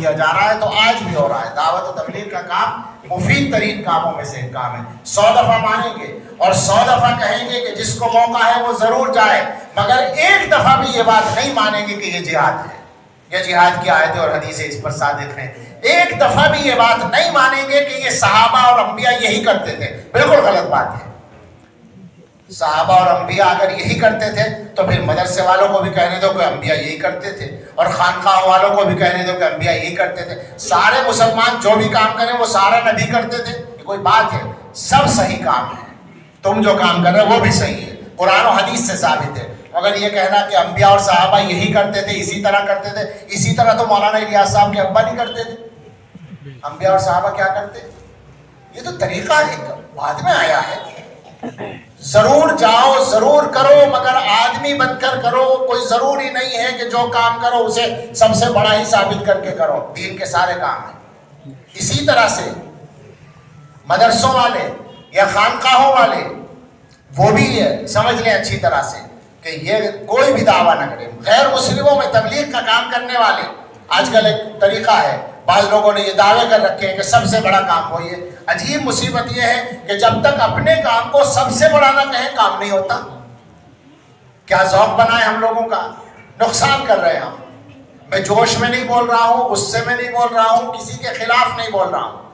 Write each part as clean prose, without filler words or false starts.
دیا جا رہا ہے تو آج بھی ہو رہا ہے۔ دعوت و تبلیغ کا کام مفید ترین کاموں میں سے ایک کام ہے۔ 100 دفعہ مانیں گے اور 100 دفعہ کہیں گے کہ جس کو موقع ہے وہ ضرور جائے، مگر ایک دفعہ بھی یہ بات نہیں مانیں گے کہ یہ جہاد ہے، یہ جہاد کی آیتیں اور حدیثیں اس پر صادق ہیں۔ ایک دفعہ بھی یہ بات نہیں مانیں گے کہ یہ صحابہ اور انبیاء یہی کرتے تھے، بالکل غلط بات ہے۔ صحابہ اور انبیاء اگر یہی کرتے تھے تو پھر مدرسے والوں کو بھی کہنے دو کہ انبیاء یہی کرتے تھے، اور خانقاہ والوں کو بھی کہنے دو کہ انبیاء یہی کرتے تھے۔ سارے مسلمان جو بھی کام کریں وہ سارا نبی کرتے تھے، یہ کوئی بات ہے؟ سب صحیح کام ہے، تم جو کام کر رہے ہو وہ بھی صحیح ہے، قرآن و حدیث سے ثابت ہے۔ مگر یہ کہنا کہ انبیاء اور صحابہ یہی کرتے تھے، اسی طرح کرتے تھے، اسی طرح تو مولانا الیاس صاحب کے ابا نہیں کرتے تھے۔ انبیاء اور صحابہ کیا کرتے؟ یہ تو طریقہ ایک بعد میں آیا ہے۔ ضرور جاؤ، ضرور کرو، مگر آدمی بن کر کرو۔ کوئی ضروری نہیں ہے کہ جو کام کرو اسے سب سے بڑا ہی ثابت کر کے کرو۔ دین کے سارے کام ہیں۔ اسی طرح سے مدرسوں والے یا خانقاہوں والے وہ بھی سمجھ لیں اچھی طرح سے کہ یہ کوئی بھی دعویٰ نہ کرے۔ غیر مسلموں میں تبلیغ کا کام کرنے والے، آج کل ایک طریقہ ہے، بعض لوگوں نے یہ دعوے کر رکھے ہیں کہ سب سے بڑا کام وہی ہے۔ عجیب مصیبت یہ ہے کہ جب تک اپنے کام کو سب سے بڑا نہ کہیں کام نہیں ہوتا۔ کیا ذوق بنا ہے ہم لوگوں کا؟ نقصان کر رہے ہیں ہم۔ میں جوش میں نہیں بول رہا ہوں، غصے میں نہیں بول رہا ہوں، کسی کے خلاف نہیں بول رہا ہوں۔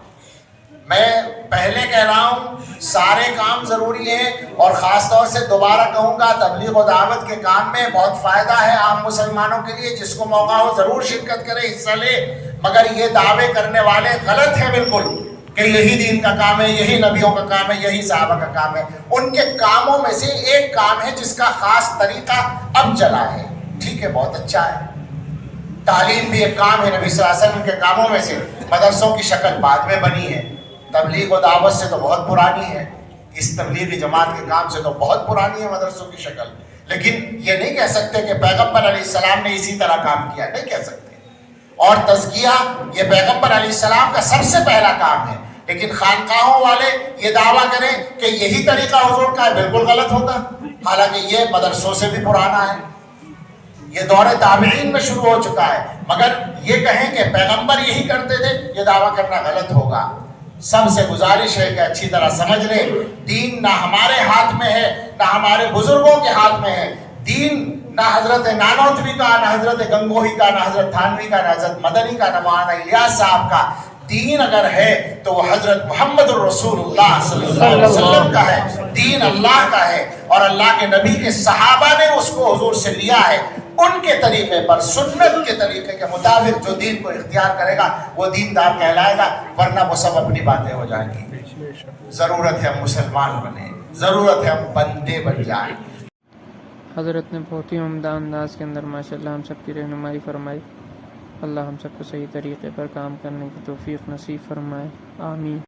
میں پہلے کہہ رہا ہوں سارے کام ضروری ہیں، اور خاص طور سے دوبارہ کہوں گا تبلیغ و دعوت کے کام میں بہت فائدہ ہے عام مسلمانوں کے لیے۔ جس کو موقع ہو ضرور شرکت کرے، حصہ لے، مگر یہ دعوے کرنے والے غلط ہیں بالکل کہ یہی دین کا کام ہے، یہی نبیوں کا کام ہے، یہی صحابہ کا کام ہے۔ ان کے کاموں میں سے ایک کام ہے جس کا خاص طریقہ اب چلا ہے، ٹھیک ہے، بہت اچھا ہے۔ تعلیم بھی ایک کام ہے نبی صلی اللہ علیہ وسلم کے کاموں میں سے۔ مدرسوں کی شکل بعد میں بنی ہے، تبلیغ و دعوت سے تو بہت پرانی ہے، اس تبلیغی جماعت کے کام سے تو بہت پرانی ہے مدرسوں کی شکل۔ لیکن یہ نہیں کہہ سکتے کہ پیغمبر علیہ السلام نے اسی طرح کام کیا، نہیں کہہ سکتے۔ اور تزکیہ یہ پیغمبر علیہ السلام کا سب سے پہلا کام ہے، لیکن خانقاہوں والے یہ دعویٰ کریں کہ یہی طریقہ حضور کا ہے، بالکل غلط ہوگا۔ حالانکہ یہ مدرسوں سے بھی پرانا ہے، یہ دور تابعین میں شروع ہو چکا ہے، مگر یہ کہیں کہ پیغمبر یہی کرتے تھے، یہ دعویٰ کرنا غلط ہوگا۔ سب سے گزارش ہے کہ اچھی طرح سمجھ لیں دین نہ ہمارے ہاتھ میں ہے، نہ ہمارے بزرگوں کے ہاتھ میں ہے۔ دین نہ حضرت نانوتوی کا، نہ حضرت گنگوہی کا، نہ حضرت تھانوی کا، نہ حضرت مدنی کا، نہ مولانا الیاس صاحب کا۔ دین اگر ہے تو وہ حضرت محمد الرسول اللہ صلی اللہ علیہ وسلم کا ہے، دین اللہ کا ہے، اور اللہ کے نبی کے صحابہ نے اس کو حضور سے لیا ہے۔ ان کے طریقے پر، سنت کے طریقے کے مطابق جو دین کو اختیار کرے گا وہ دیندار کہلائے گا، ورنہ وہ سب اپنی باتیں ہو جائیں گی۔ ضرورت ہے ہم مسلمان بنیں، ضرورت ہے ہم بندے بن جائیں۔ حضرت نے بہت ہی عمدہ انداز کے اندر ماشاءاللہ ہم سب کی رہنمائی فرمائی۔ اللہ ہم سب کو صحیح طریقے پر کام کرنے کی توفیق نصیب فرمائے، آمین۔